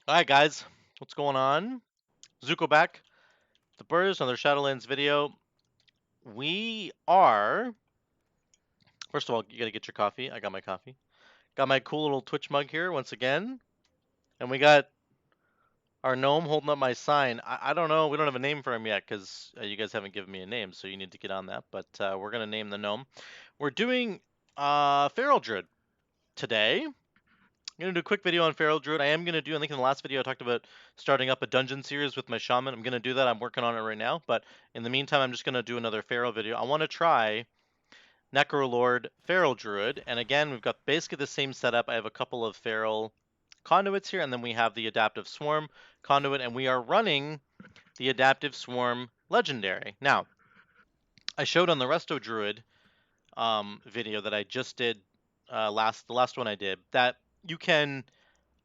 Alright guys, what's going on? Zuko back. The Birds, another Shadowlands video. We are... First of all, you gotta get your coffee. I got my coffee. Got my cool little Twitch mug here once again. And we got our gnome holding up my sign. I don't know, we don't have a name for him yet because you guys haven't given me a name, so you need to get on that. But we're gonna name the gnome. We're doing Feral Druid today. I'm going to do a quick video on Feral Druid. I am going to do, I think in the last video I talked about starting up a dungeon series with my shaman. I'm going to do that. I'm working on it right now. But in the meantime, I'm just going to do another Feral video. I want to try Necrolord Feral Druid. And again, we've got basically the same setup. I have a couple of Feral conduits here, and then we have the Adaptive Swarm conduit, and we are running the Adaptive Swarm Legendary. Now, I showed on the Resto Druid video that I just did, the last one I did, that you can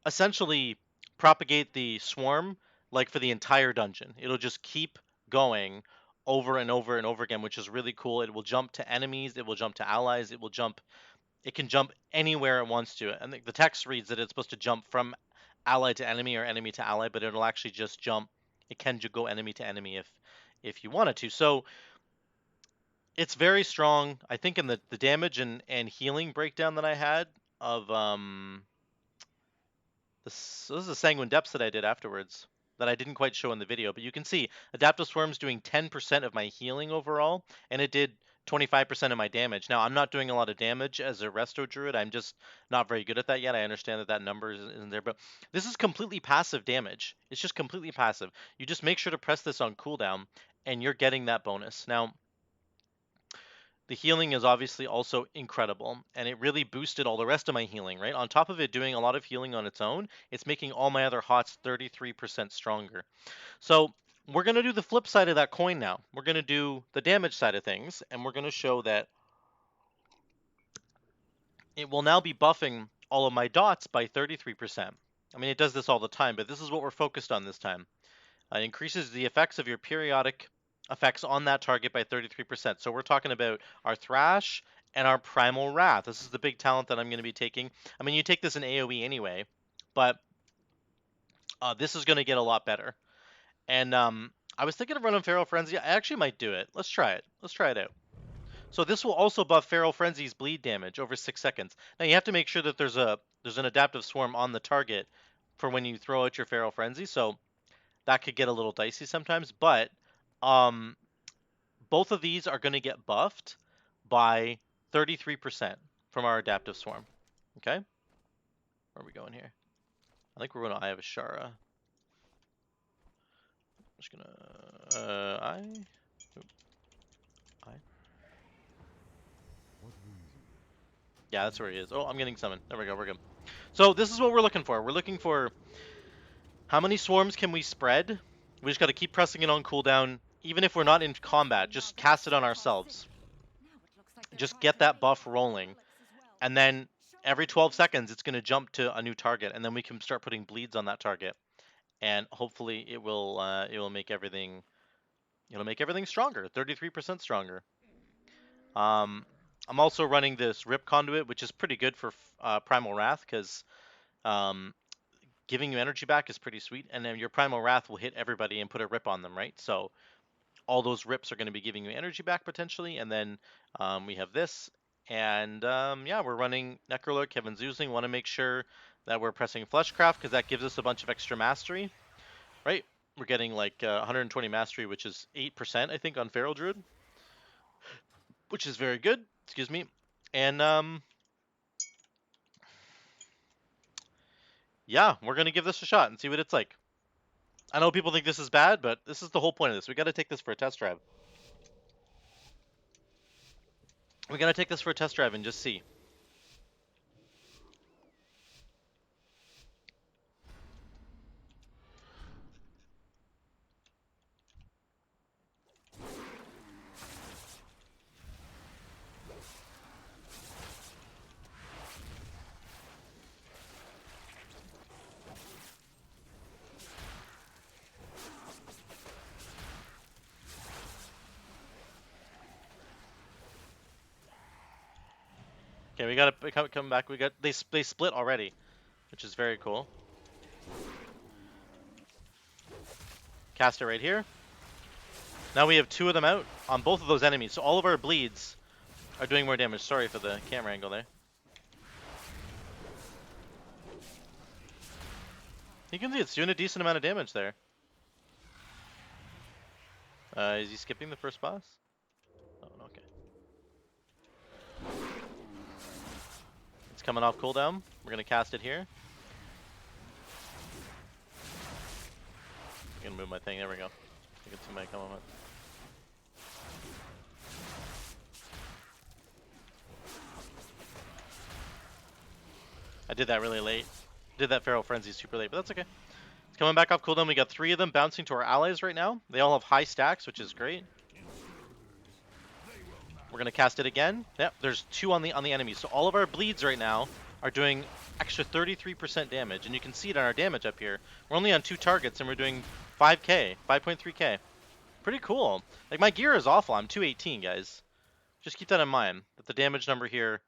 essentially propagate the swarm like for the entire dungeon. It'll just keep going over and over and over again, which is really cool. It will jump to enemies, it will jump to allies, it can jump anywhere it wants to. And the text reads that it's supposed to jump from ally to enemy or enemy to ally, but it'll actually just jump. It can go enemy to enemy if you wanted to. So it's very strong. I think in the damage and healing breakdown that I had of this is a Sanguine Depths that I did afterwards that I didn't quite show in the video, but you can see Adaptive Swarm's doing 10% of my healing overall, and it did 25% of my damage. Now, I'm not doing a lot of damage as a Resto Druid. I'm just not very good at that yet. I understand that that number isn't there, but this is completely passive damage. It's just completely passive. You just make sure to press this on cooldown, and you're getting that bonus. Now, the healing is obviously also incredible, and it really boosted all the rest of my healing, right? On top of it doing a lot of healing on its own, it's making all my other hots 33% stronger. So we're going to do the flip side of that coin now. We're going to do the damage side of things, and we're going to show that it will now be buffing all of my dots by 33%. I mean, it does this all the time, but this is what we're focused on this time. It increases the effects of your periodic effects on that target by 33%. So we're talking about our Thrash and our Primal Wrath. This is the big talent that I'm going to be taking. I mean, you take this in AoE anyway, but this is going to get a lot better. And I was thinking of running Feral Frenzy. I actually might do it. Let's try it. Let's try it out. So this will also buff Feral Frenzy's bleed damage over 6 seconds. Now you have to make sure that there's an Adaptive Swarm on the target for when you throw out your Feral Frenzy. So that could get a little dicey sometimes, but both of these are going to get buffed by 33% from our Adaptive Swarm. Okay? Where are we going here? I think we're going to Eye of Ashara. I'm just going to... I... Yeah, that's where he is. Oh, I'm getting summoned. There we go, we're good. So this is what we're looking for. We're looking for how many swarms can we spread? We just got to keep pressing it on cooldown. Even if we're not in combat, just cast it on ourselves. Just get that buff rolling. And then every 12 seconds, it's going to jump to a new target. And then we can start putting bleeds on that target. And hopefully it will make everything... It'll make everything stronger. 33% stronger. I'm also running this Rip Conduit, which is pretty good for Primal Wrath, because giving you energy back is pretty sweet. And then your Primal Wrath will hit everybody and put a rip on them, right? So all those rips are going to be giving you energy back potentially. And then we have this. And yeah, we're running Necrolord. Kevin's using. Want to make sure that we're pressing Fleshcraft, because that gives us a bunch of extra mastery, right? We're getting like 120 mastery, which is 8%, I think, on Feral Druid, which is very good. Excuse me. And yeah, we're going to give this a shot and see what it's like. I know people think this is bad, but this is the whole point of this. We got to take this for a test drive. We got to take this for a test drive and just see. Okay, we gotta come back. They split already, which is very cool. cast it right here. Now we have 2 of them out on both of those enemies, so all of our bleeds are doing more damage. Sorry for the camera angle there. You can see it's doing a decent amount of damage there. Is he skipping the first boss? Oh, okay. It's coming off cooldown. We're gonna cast it here. I'm gonna move my thing. There we go. I can see my come on. I did that really late. Did that Feral Frenzy super late, but that's okay. It's coming back off cooldown. We got 3 of them bouncing to our allies right now. They all have high stacks, which is great. We're gonna cast it again. Yep, there's 2 on the enemies. So all of our bleeds right now are doing extra 33% damage, and you can see it on our damage up here. We're only on 2 targets, and we're doing 5k, 5.3k. Pretty cool. Like, my gear is awful. I'm 218, guys. Just keep that in mind. That the damage number here,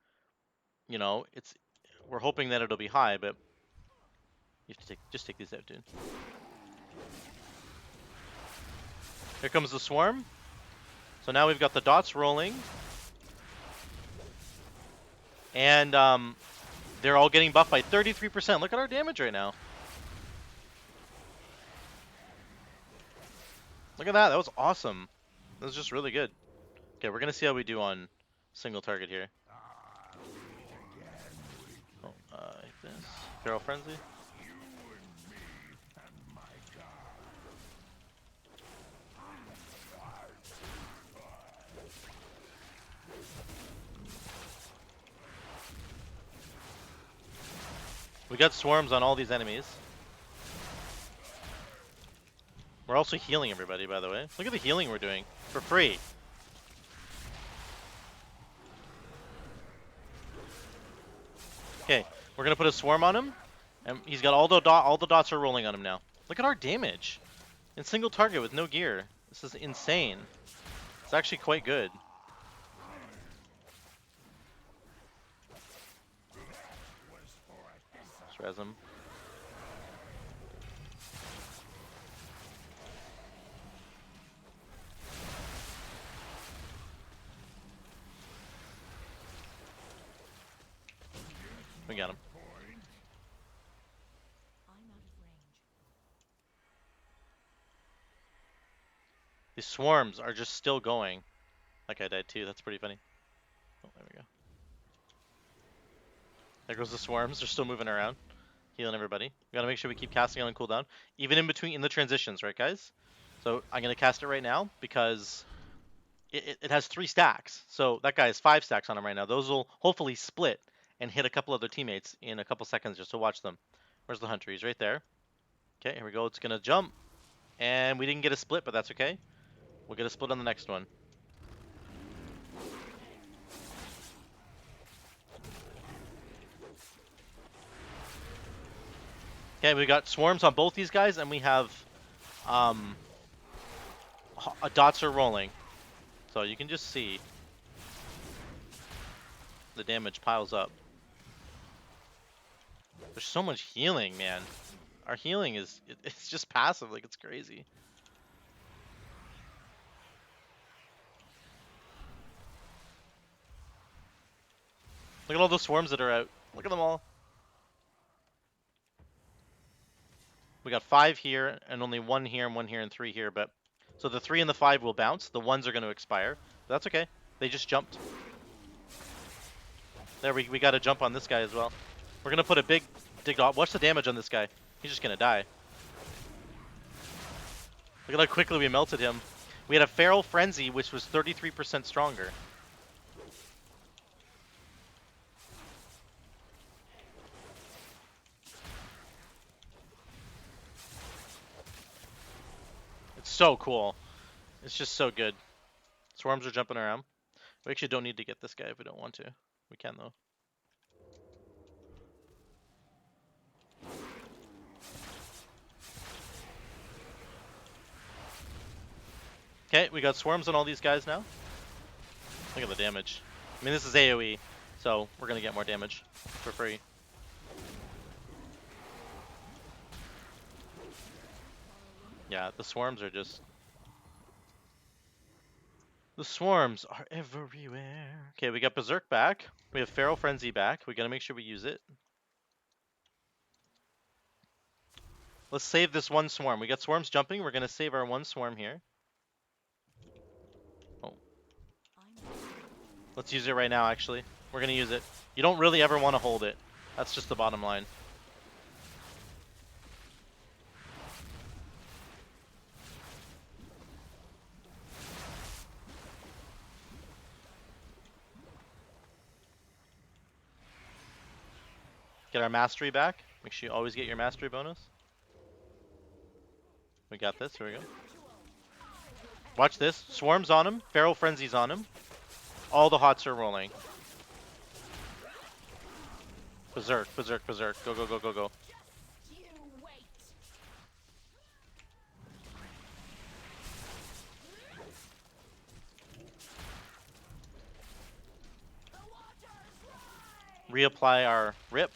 you know, we're hoping that it'll be high, but you have to just take these out, dude. Here comes the swarm. So now we've got the dots rolling. And they're all getting buffed by 33%. Look at our damage right now. Look at that. That was awesome. That was just really good. Okay, we're going to see how we do on single target here. Oh, like this. Feral Frenzy. We got swarms on all these enemies. We're also healing everybody, by the way. Look at the healing we're doing for free. Okay, we're gonna put a swarm on him, and he's got all the dots are rolling on him now. Look at our damage in single target with no gear. This is insane. It's actually quite good. Let's res him. We got him. These swarms are just still going. Like I died too, that's pretty funny. Oh, there we go. There goes the swarms, they're still moving around. Healing everybody. We gotta make sure we keep casting on cooldown. Even in between, in the transitions, right guys? So I'm gonna cast it right now because it has 3 stacks. So that guy has 5 stacks on him right now. Those will hopefully split and hit a couple other teammates in a couple seconds just to watch them. Where's the hunter? He's right there. Okay, here we go. It's gonna jump. And we didn't get a split, but that's okay. We'll get a split on the next one. Okay, we got swarms on both these guys, and we have dots are rolling. So you can just see the damage piles up. There's so much healing, man. Our healing it's just passive, like it's crazy. Look at all those swarms that are out. Look at them all. We got 5 here, and only 1 here, and 1 here, and 3 here, but... So the 3 and the 5 will bounce. The 1s are going to expire. But that's okay. They just jumped. There, we got to jump on this guy as well. We're going to put a big dig dot. Watch the damage on this guy. He's just going to die. Look at how quickly we melted him. We had a Feral Frenzy, which was 33% stronger. So cool. It's just so good. Swarms are jumping around. We actually don't need to get this guy if we don't want to. We can though. Okay, we got swarms on all these guys now. Look at the damage. I mean, this is AoE, so we're gonna get more damage for free. Yeah, the swarms are just... The swarms are everywhere. Okay, we got Berserk back. We have Feral Frenzy back. We gotta make sure we use it. Let's save this one swarm. We got swarms jumping. We're gonna save our one swarm here. Oh. Let's use it right now, actually. We're gonna use it. You don't really ever want to hold it. That's just the bottom line. Get our mastery back. Make sure you always get your mastery bonus. We got this. Here we go. Watch this. Swarms on him. Feral Frenzy's on him. All the hots are rolling. Berserk, berserk, berserk. Go, go, go, go, go. Reapply our rip.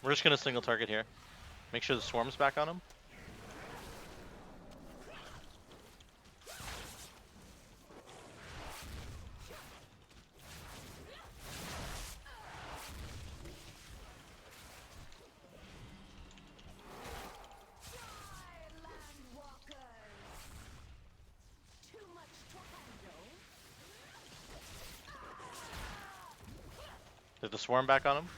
We're just gonna single target here. Make sure the swarm's back on him. There's the swarm back on him.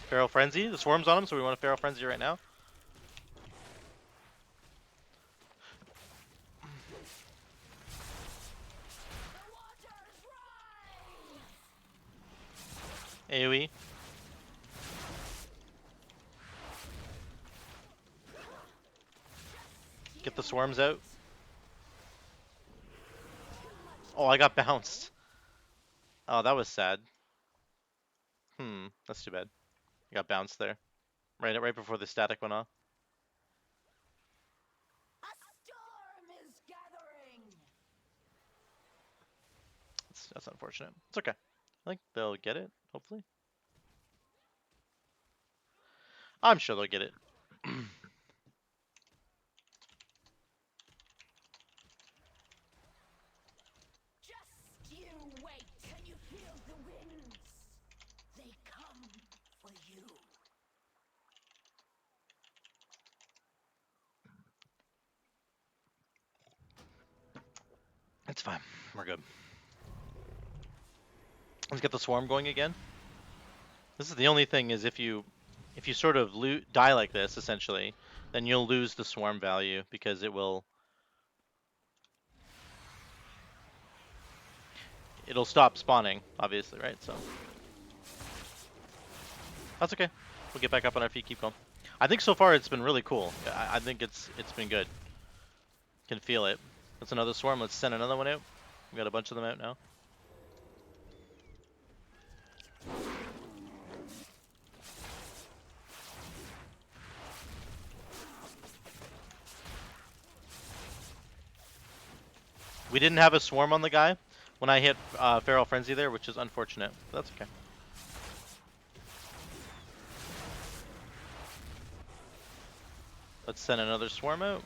Feral Frenzy. The swarm's on him, so we want to Feral Frenzy right now. AoE. Get the swarms out. Oh, I got bounced. Oh, that was sad. That's too bad. I got bounced there. Right before the static went off. A storm is gathering. That's unfortunate. It's okay. I think they'll get it, hopefully. I'm sure they'll get it. Just you wait. Can you feel the winds? They come for you. It's fine. We're good. Let's get the swarm going again. This is the only thing is if you sort of die like this, essentially, then you'll lose the swarm value because it'll stop spawning, obviously, right? So that's okay. We'll get back up on our feet, keep going. I think so far it's been really cool. I think it's been good. Can feel it. That's another swarm. Let's send another one out. We got a bunch of them out now. We didn't have a swarm on the guy when I hit Feral Frenzy there, which is unfortunate. But that's okay. Let's send another swarm out.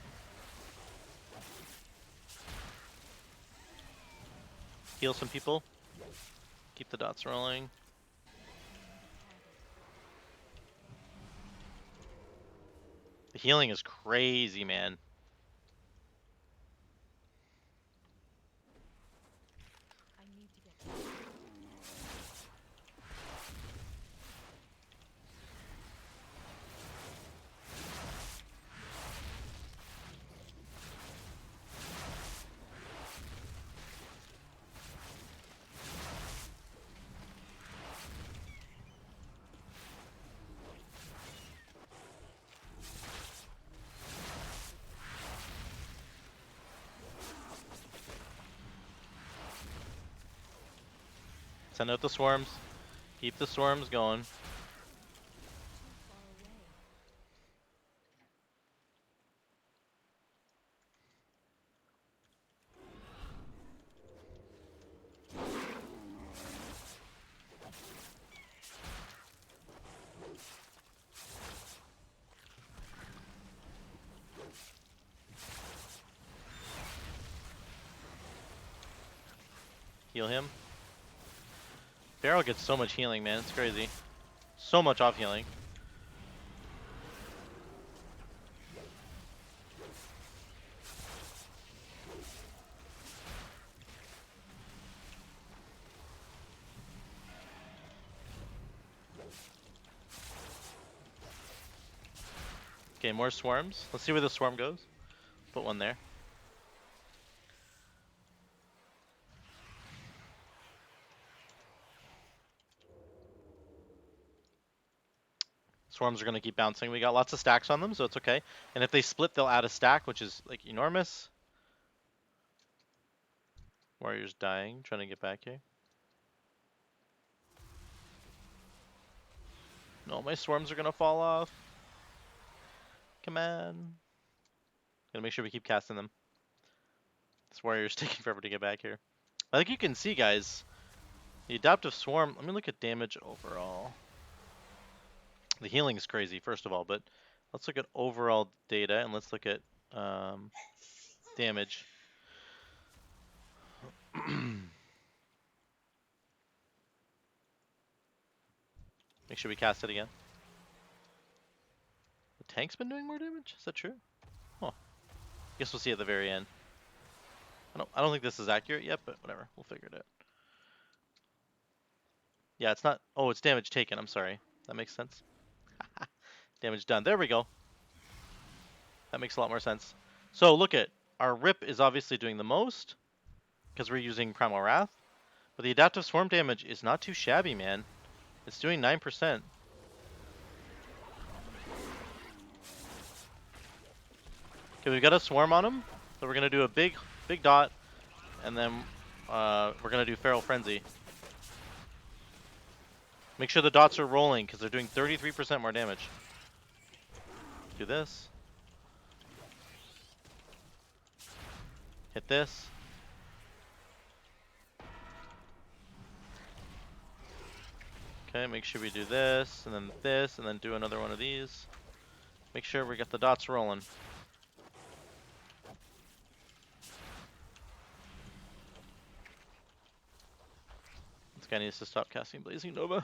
Heal some people. Keep the dots rolling. The healing is crazy, man. Send out the swarms. Keep the swarms going. Heal him. Barrel gets so much healing, man. It's crazy. So much off healing. Okay, more swarms. Let's see where the swarm goes. Put one there. Swarms are going to keep bouncing. We got lots of stacks on them, so it's okay. And if they split, they'll add a stack, which is like enormous. Warrior's dying, trying to get back here. No, my swarms are going to fall off. Come on. Gotta make sure we keep casting them. This warrior's taking forever to get back here. I think you can see, guys, the adaptive swarm. Let me look at damage overall. The healing is crazy, first of all, but let's look at overall data and let's look at damage. Make sure we cast it again. The tank's been doing more damage? Is that true? Huh. Guess we'll see at the very end. I don't think this is accurate yet, but whatever. We'll figure it out. Yeah, it's not. Oh, it's damage taken. I'm sorry. That makes sense. Damage done. There we go. That makes a lot more sense. So look at our rip is obviously doing the most because we're using Primal Wrath, but the adaptive swarm damage is not too shabby, man. It's doing 9%. Okay, we've got a swarm on him, so we're gonna do a big dot, and then we're gonna do Feral Frenzy. Make sure the dots are rolling because they're doing 33% more damage. Do this. Hit this. Okay, make sure we do this, and then do another one of these. Make sure we get the dots rolling. This guy needs to stop casting Blazing Nova.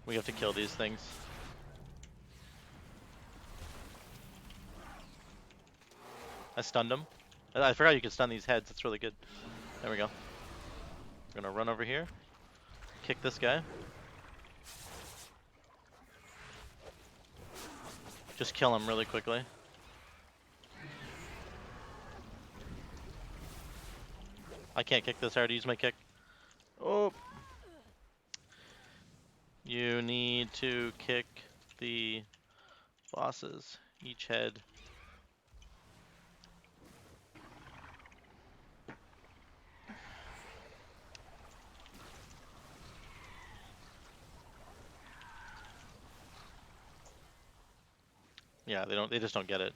We have to kill these things. I stunned him. I forgot you could stun these heads. That's really good. There we go. We're gonna run over here. Kick this guy. Just kill him really quickly. I can't kick this. I already used my kick. Oh. You need to kick the bosses. Each head. Yeah, they just don't get it.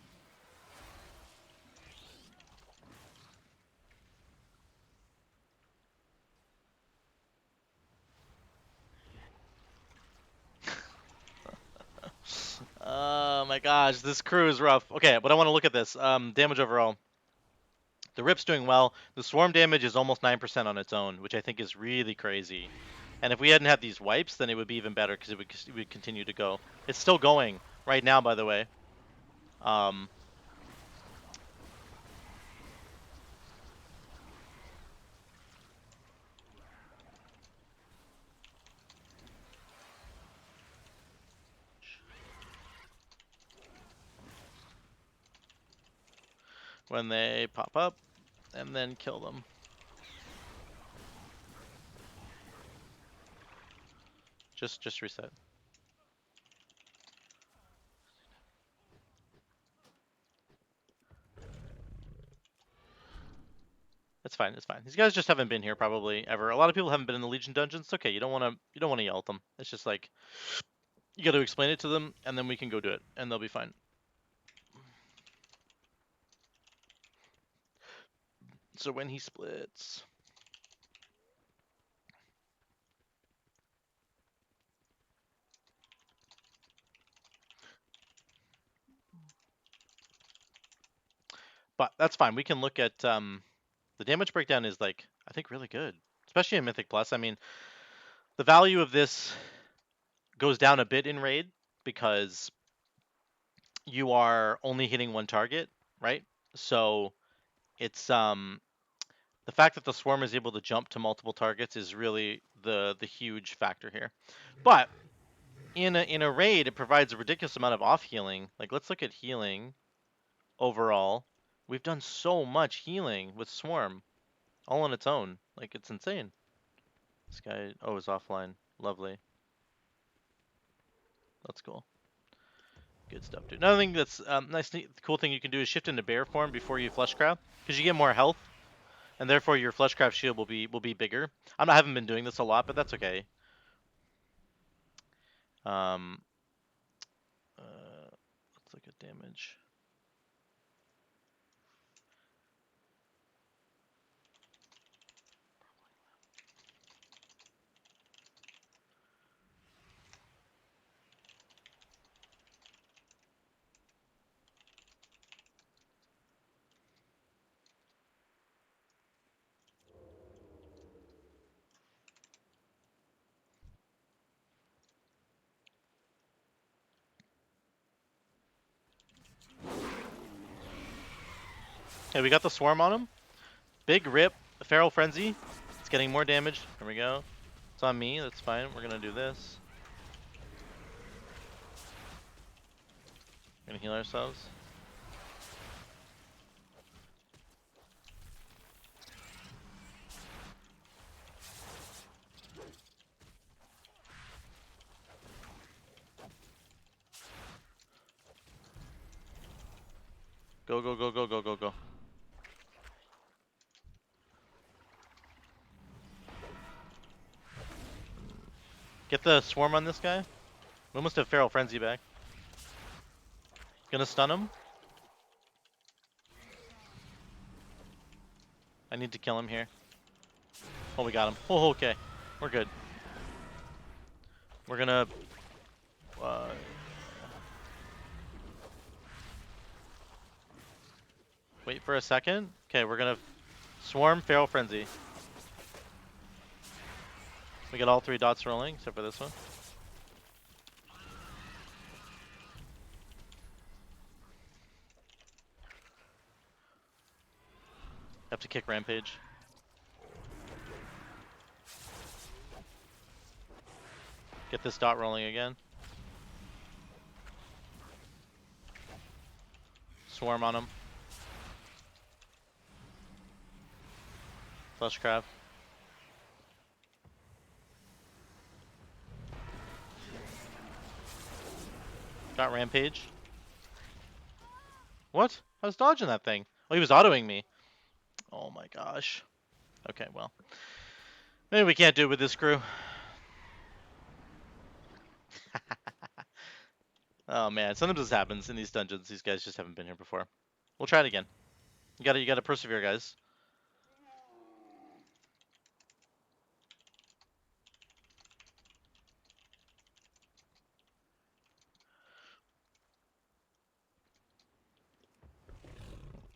Oh my gosh, this crew is rough. Okay, but I want to look at this. Damage overall. The Rip's doing well. The Swarm damage is almost 9% on its own, which I think is really crazy. And if we hadn't had these wipes, then it would be even better because it would continue to go. It's still going right now, by the way. When they pop up, and then kill them. Just reset. It's fine. It's fine. These guys just haven't been here probably ever. A lot of people haven't been in the Legion dungeons. It's okay. You don't want to yell at them. It's just like you got to explain it to them, and then we can go do it, and they'll be fine. So when he splits. But that's fine. We can look at The damage breakdown is like, I think, really good, especially in Mythic Plus. I mean, the value of this goes down a bit in raid because you are only hitting one target, right? So it's the fact that the swarm is able to jump to multiple targets is really the huge factor here. But in a raid, it provides a ridiculous amount of off healing. Like, let's look at healing overall. We've done so much healing with swarm all on its own. Like, it's insane. This guy, oh, is offline. Lovely. That's cool. Good stuff, dude. Another thing that's cool thing you can do is shift into bear form before you fleshcraft, because you get more health, and therefore your fleshcraft shield will be bigger. I haven't been doing this a lot, but that's okay. Um, let's look at damage. Okay, we got the swarm on him. Big rip, feral frenzy. It's getting more damage. Here we go. It's on me. That's fine. We're gonna do this. We're gonna heal ourselves. Go, go, go, go, go, go, go. Get the swarm on this guy. We almost have feral frenzy back. Gonna stun him. I need to kill him here. Oh, we got him. Oh, okay. We're good. We're gonna... Uh, wait for a second. Okay, we're gonna swarm feral frenzy. We got all 3 dots rolling, except for this one. Have to kick rampage. Get this dot rolling again. Swarm on him. Fleshcraft. Got rampage. What? I was dodging that thing. Oh, he was autoing me. Oh my gosh. Okay, well. Maybe we can't do it with this crew. Oh man, sometimes this happens in these dungeons. These guys just haven't been here before. We'll try it again. You gotta persevere, guys.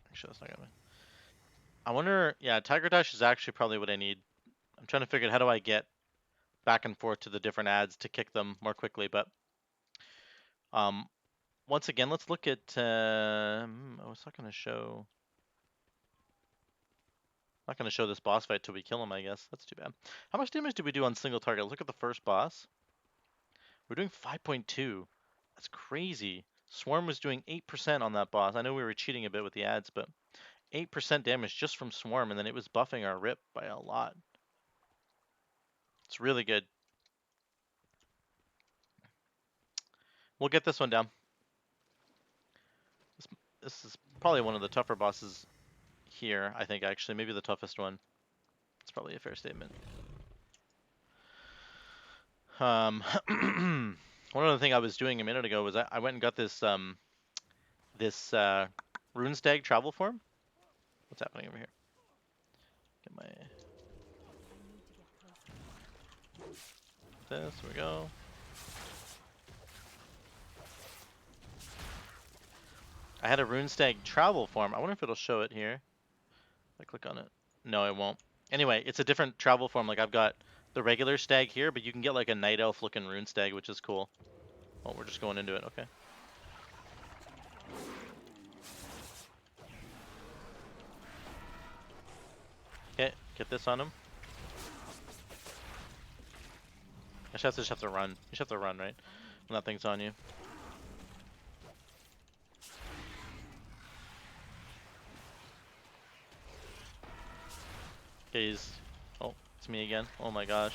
Actually, that's not gonna. I wonder. Yeah, Tiger Dash is actually probably what I need. I'm trying to figure out how do I get back and forth to the different ads to kick them more quickly. But once again, let's look at. Oh, it's not gonna show. Not gonna show this boss fight till we kill him. I guess that's too bad. How much damage did we do on single target? Look at the first boss. We're doing 5.2. That's crazy. Swarm was doing 8% on that boss. I know we were cheating a bit with the ads, but 8% damage just from Swarm, and then it was buffing our rip by a lot. It's really good. We'll get this one down. This is probably one of the tougher bosses here, I think, actually. Maybe the toughest one. It's probably a fair statement. One other thing I was doing a minute ago was I went and got this Runestag travel form. What's happening over here? Get my this. Here we go. I had a Runestag travel form. I wonder if it'll show it here. If I click on it. No, it won't. Anyway, it's a different travel form. Like I've got the regular stag here, but you can get like a night elf looking rune stag, which is cool. Oh, we're just going into it. Okay. Okay, get this on him. I just have to run. You just have to run, right? When that thing's on you. Okay, he's... Oh, it's me again. Oh my gosh.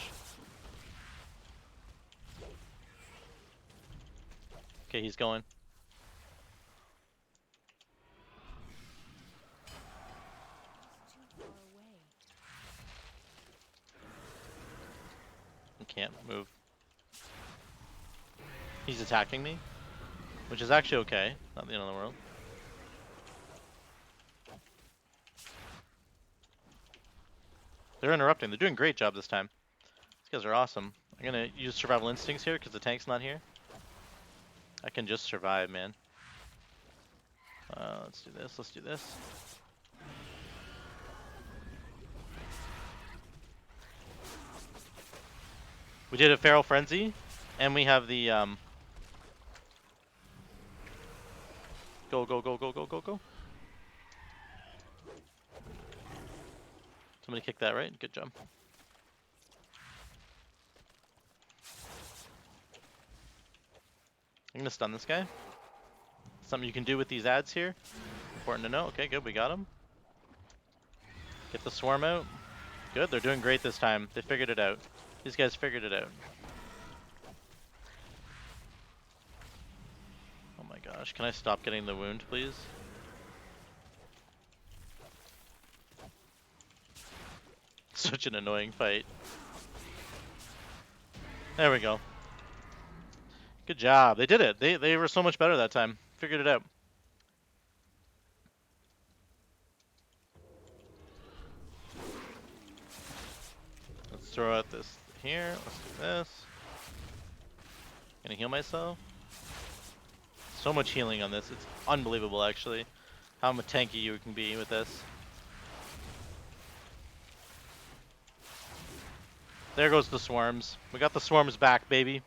Okay, he's going. I can't move. He's attacking me, which is actually okay. Not the end of the world. They're interrupting. They're doing a great job this time. These guys are awesome. I'm gonna use survival instincts here because the tank's not here. I can just survive, man. Let's do this. Let's do this. We did a Feral Frenzy, and we have the go, go, go, go, go, go, go. Somebody kicked that, right? Good job. I'm gonna stun this guy. Something you can do with these ads here. Important to know. Okay, good. We got him. Get the swarm out. Good. They're doing great this time. They figured it out. These guys figured it out. Oh my gosh. Can I stop getting the wound, please? Such an annoying fight. There we go. Good job. They did it. They were so much better that time. Figured it out. Let's throw out this here. Let's do this. Gonna heal myself. So much healing on this. It's unbelievable, actually, how tanky you can be with this. There goes the swarms. We got the swarms back, baby.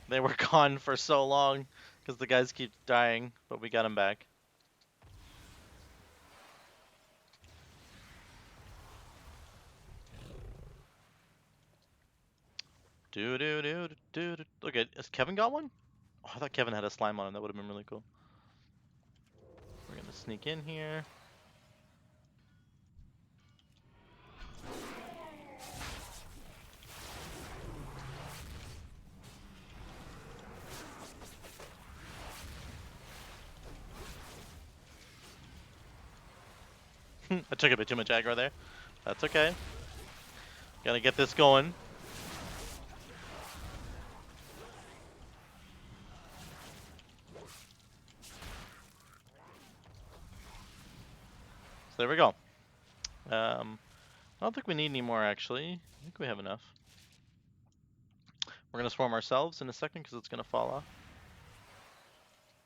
They were gone for so long because the guys keep dying, but we got them back. Do do do do do. Look at, has Kevin got one? Oh, I thought Kevin had a slime on him. That would have been really cool. We're gonna sneak in here. I took a bit too much aggro there. That's okay. Gotta get this going. So there we go. I don't think we need any more, actually. I think we have enough. We're gonna swarm ourselves in a second because it's gonna fall off.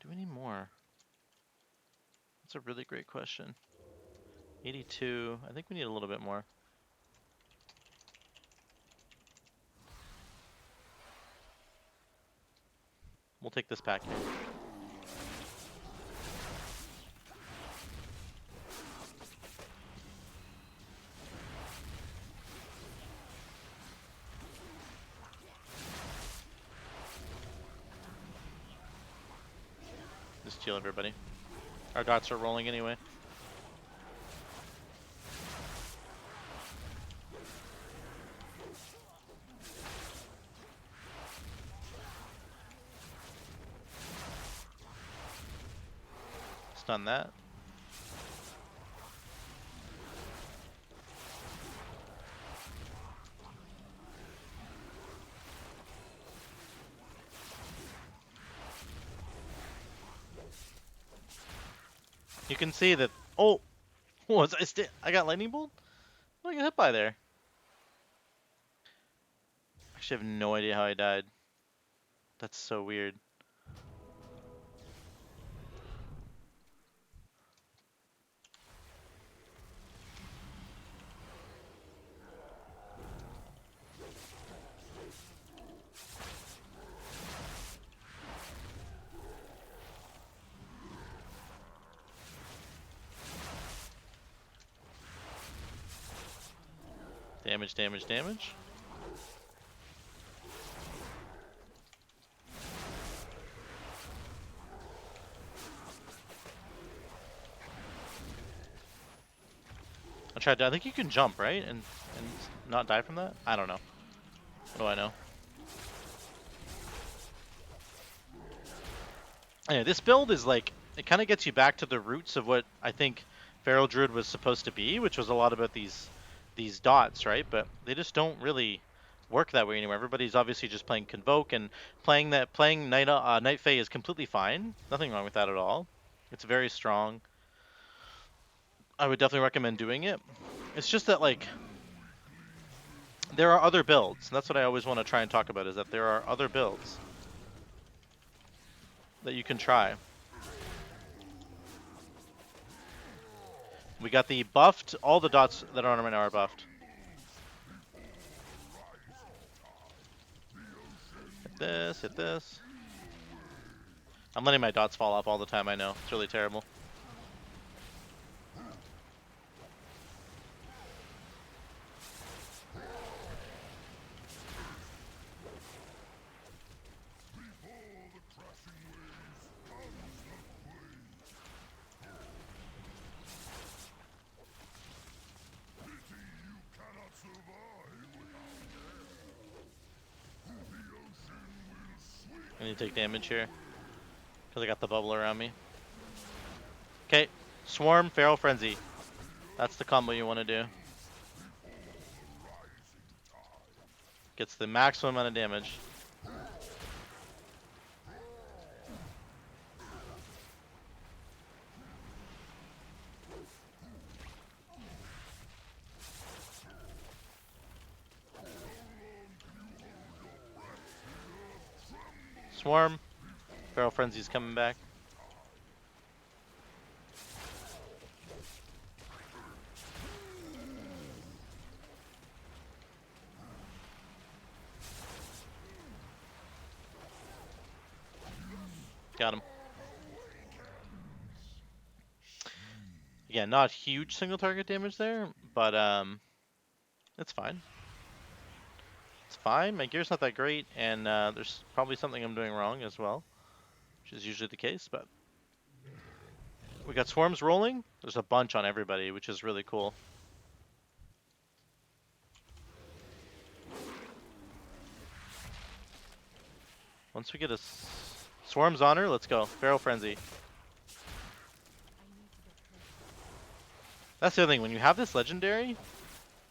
Do we need more? That's a really great question. 82. I think we need a little bit more. We'll take this pack here. Just heal everybody. Our dots are rolling anyway. Stun that. You can see that. Oh, was I got lightning bolt? What did I get hit by there? Actually, I have no idea how I died. That's so weird. Damage, damage, damage. I think you can jump, right? And not die from that? I don't know. What do I know? Anyway, this build is like, it kind of gets you back to the roots of what I think Feral Druid was supposed to be, which was a lot about these dots, right? But they just don't really work that way anymore. Everybody's obviously just playing Convoke, and playing Night Fae is completely fine. Nothing wrong with that at all. It's very strong. I would definitely recommend doing it. It's just that, like, there are other builds. And that's what I always want to try and talk about, is that there are other builds that you can try. We got the buffed, all the dots that are on right now are buffed. Hit this, hit this. I'm letting my dots fall off all the time, I know. It's really terrible. I need to take damage here, because I got the bubble around me. Okay, Swarm, Feral Frenzy. That's the combo you want to do. Gets the maximum amount of damage. Swarm, Feral Frenzy's coming back. Got him. Again, not huge single target damage there, but it's fine. It's fine. My gear's not that great, and there's probably something I'm doing wrong as well, which is usually the case, but we got swarms rolling. There's a bunch on everybody, which is really cool. Once we get a swarms on her, let's go. Feral Frenzy. That's the other thing. When you have this legendary,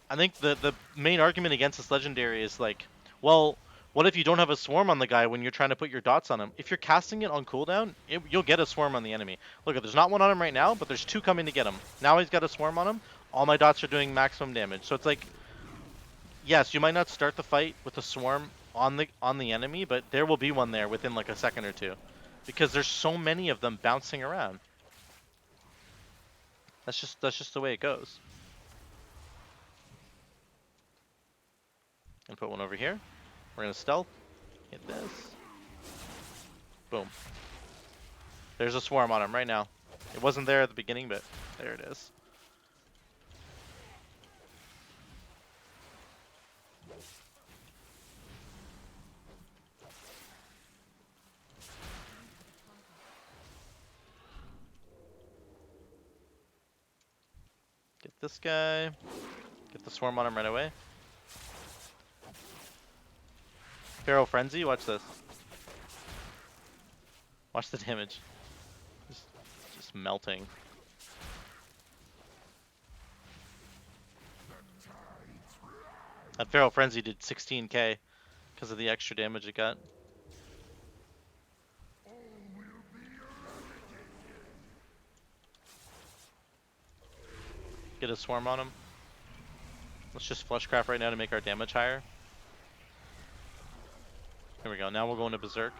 I think the main argument against this legendary is like, well, what if you don't have a swarm on the guy when you're trying to put your dots on him? If you're casting it on cooldown, you'll get a swarm on the enemy. Look, there's not one on him right now, but there's two coming to get him. Now he's got a swarm on him. All my dots are doing maximum damage. So it's like, yes, you might not start the fight with a swarm on the enemy, but there will be one there within like a second or two, because there's so many of them bouncing around. That's just the way it goes. And put one over here. We're gonna stealth. Hit this. Boom. There's a swarm on him right now. It wasn't there at the beginning, but there it is. Get this guy. Get the swarm on him right away. Feral Frenzy, watch this. Watch the damage. Just melting. That Feral Frenzy did 16k because of the extra damage it got. Get a swarm on him. Let's just Flushcraft right now to make our damage higher. Here we go. Now we'll go into Berserk.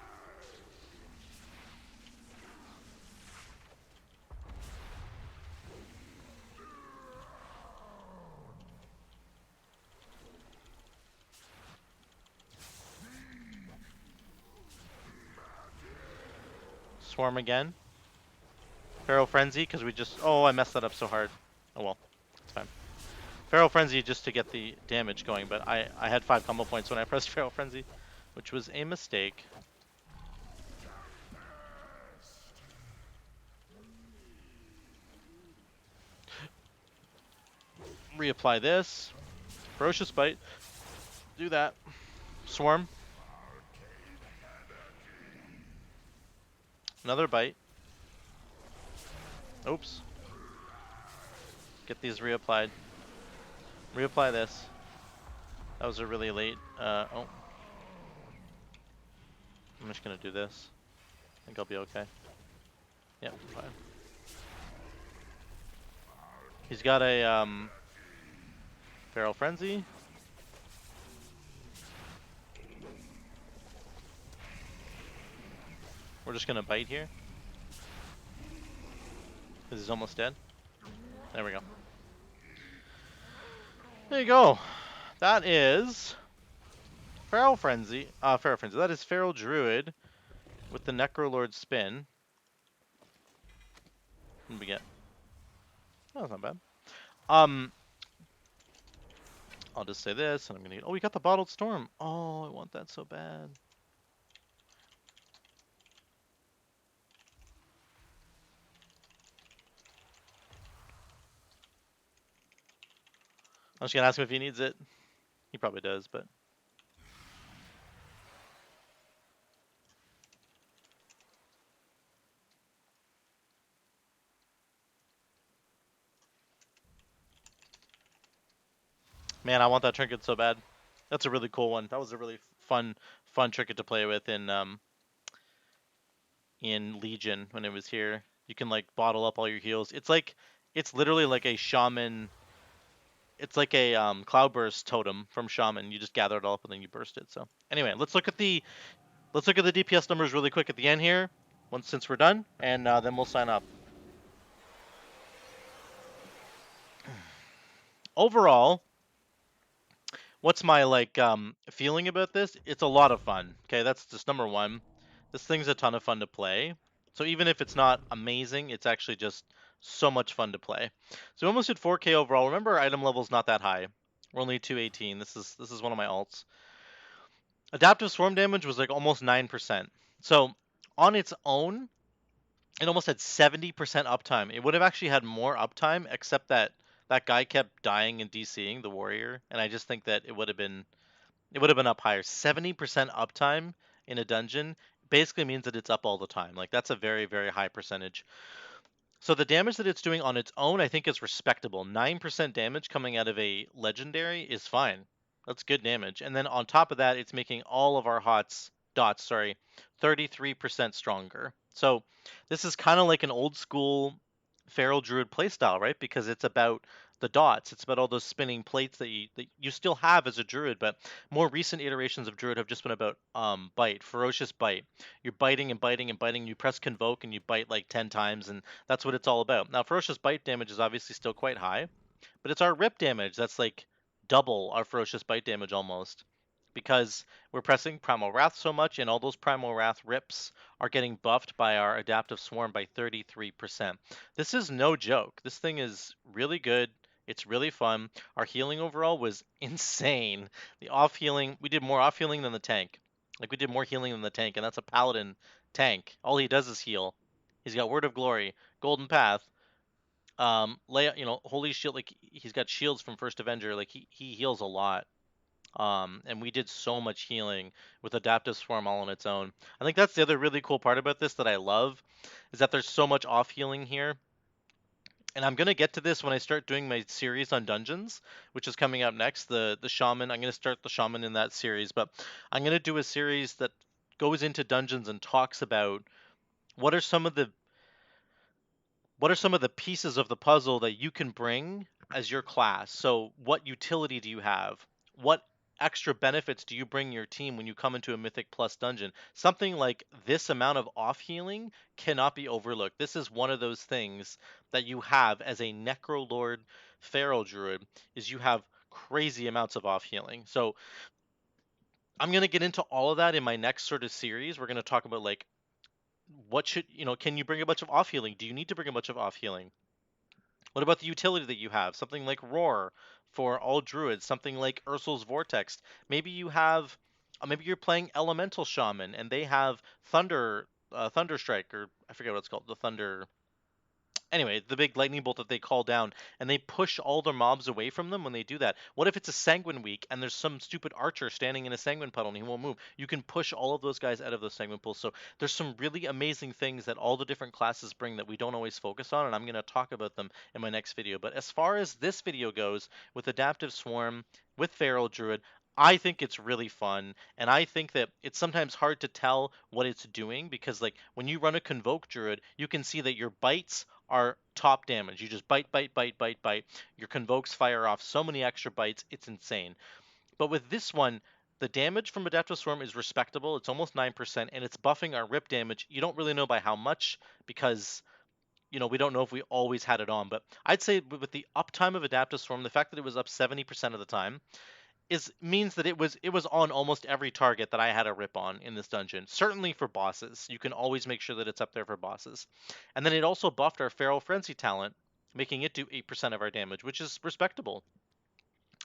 Swarm again. Feral Frenzy, because we just... Oh, I messed that up so hard. Oh well. It's fine. Feral Frenzy just to get the damage going, but I had 5 combo points when I pressed Feral Frenzy, which was a mistake. Reapply this. Ferocious Bite. Do that. Swarm. Another bite. Oops. Get these reapplied. Reapply this. That was a really late. Oh. I'm just gonna do this. I think I'll be okay. Yep, fine. He's got a Feral Frenzy. We're just gonna bite here. This is almost dead. There we go. There you go. That is Feral Frenzy. Feral Frenzy. That is Feral Druid with the Necrolord spin. What did we get? Oh, that's not bad. I'll just say this, and I'm gonna. Oh, we got the Bottled Storm. Oh, I want that so bad. I'm just gonna ask him if he needs it. He probably does, but. Man, I want that trinket so bad. That's a really cool one. That was a really fun trinket to play with in Legion when it was here. You can like bottle up all your heals. It's literally like a shaman. It's like a cloudburst totem from shaman. You just gather it all up and then you burst it. So anyway, let's look at the DPS numbers really quick at the end here. Once since we're done, and then we'll sign up. Overall, what's my like feeling about this? It's a lot of fun. Okay, that's just number one. This thing's a ton of fun to play. So even if it's not amazing, it's actually just so much fun to play. So we almost did 4K overall. Remember, our item level's not that high. We're only 218. This is one of my alts. Adaptive swarm damage was like almost 9%. So on its own, it almost had 70% uptime. It would have actually had more uptime, except that that guy kept dying and DCing the warrior, and I just think that it would have been up higher. 70% uptime in a dungeon basically means that it's up all the time. Like that's a very, very high percentage. So the damage that it's doing on its own, I think, is respectable. 9% damage coming out of a legendary is fine. That's good damage. And then on top of that, it's making all of our dots, 33% stronger. So this is kind of like an old school Feral Druid playstyle, right? Because it's about the dots. It's about all those spinning plates that you still have as a Druid, but more recent iterations of Druid have just been about bite, ferocious bite. You're biting and biting and biting. You press convoke and you bite like 10 times, and that's what it's all about. Now, ferocious bite damage is obviously still quite high, but it's our rip damage that's like double our ferocious bite damage almost, because we're pressing Primal Wrath so much, and all those Primal Wrath rips are getting buffed by our Adaptive Swarm by 33%. This is no joke. This thing is really good. It's really fun. Our healing overall was insane. The off healing, we did more off healing than the tank. Like we did more healing than the tank, and that's a paladin tank. All he does is heal. He's got Word of Glory, Golden Path, Holy Shield. Like he's got shields from First Avenger. Like he heals a lot. And we did so much healing with Adaptive Swarm all on its own. I think that's the other really cool part about this that I love, is that there's so much off healing here. And I'm gonna get to this when I start doing my series on dungeons, which is coming up next. The shaman. I'm gonna start the shaman in that series, but I'm gonna do a series that goes into dungeons and talks about what are some of the pieces of the puzzle that you can bring as your class? So, what utility do you have? What extra benefits do you bring your team when you come into a Mythic Plus dungeon? Something like this amount of off healing cannot be overlooked. This is one of those things that you have as a Necrolord Feral Druid, is you have crazy amounts of off healing. So I'm going to get into all of that in my next sort of series. We're going to talk about like what should, can you bring a bunch of off healing? Do you need to bring a bunch of off healing? What about the utility that you have? Something like Roar for all druids, something like Ursul's Vortex. Maybe you have, maybe you're playing Elemental Shaman and they have Thunder Strike, or I forget what it's called, the Thunder. Anyway, the big lightning bolt that they call down, and they push all their mobs away from them when they do that. What if it's a Sanguine week and there's some stupid archer standing in a Sanguine puddle and he won't move? You can push all of those guys out of those Sanguine pools. So there's some really amazing things that all the different classes bring that we don't always focus on, and I'm going to talk about them in my next video. But as far as this video goes, with Adaptive Swarm, with Feral Druid, I think it's really fun, and I think that it's sometimes hard to tell what it's doing because, like, when you run a Convoke Druid, you can see that your bites are top damage. You just bite, bite, bite, bite, bite. Your Convokes fire off so many extra bites, it's insane. But with this one, the damage from Adaptive Swarm is respectable. It's almost 9%, and it's buffing our rip damage. You don't really know by how much because, we don't know if we always had it on. But I'd say with the uptime of Adaptive Swarm, the fact that it was up 70% of the time, means that it was on almost every target that I had a rip on in this dungeon. Certainly for bosses, you can always make sure that it's up there for bosses. And then it also buffed our Feral Frenzy talent, making it do 8% of our damage, which is respectable.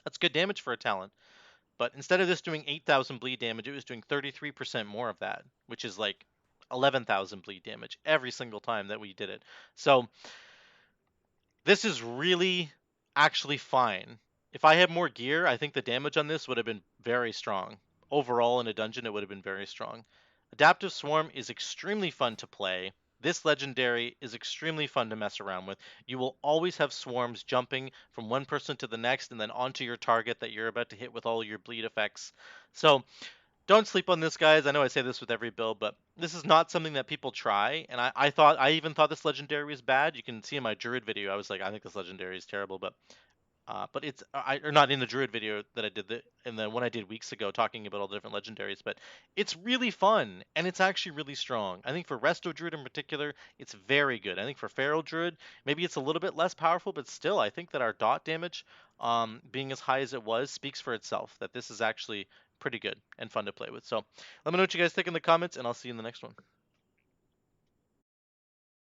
That's good damage for a talent. But instead of this doing 8,000 bleed damage, it was doing 33% more of that, which is like 11,000 bleed damage every single time that we did it. So this is really actually fine. If I had more gear, I think the damage on this would have been very strong. Overall, in a dungeon, it would have been very strong. Adaptive Swarm is extremely fun to play. This legendary is extremely fun to mess around with. You will always have swarms jumping from one person to the next and then onto your target that you're about to hit with all your bleed effects. So don't sleep on this, guys. I know I say this with every build, but this is not something that people try. And I even thought this legendary was bad. You can see in my Druid video, I was like, I think this legendary is terrible, but it's or not in the Druid video that I did in the one I did weeks ago talking about all the different legendaries, but it's really fun and it's actually really strong. I think for Resto Druid in particular, it's very good. I think for Feral Druid, maybe it's a little bit less powerful, but still, I think that our dot damage, being as high as it was, speaks for itself. That this is actually pretty good and fun to play with. So let me know what you guys think in the comments, and I'll see you in the next one.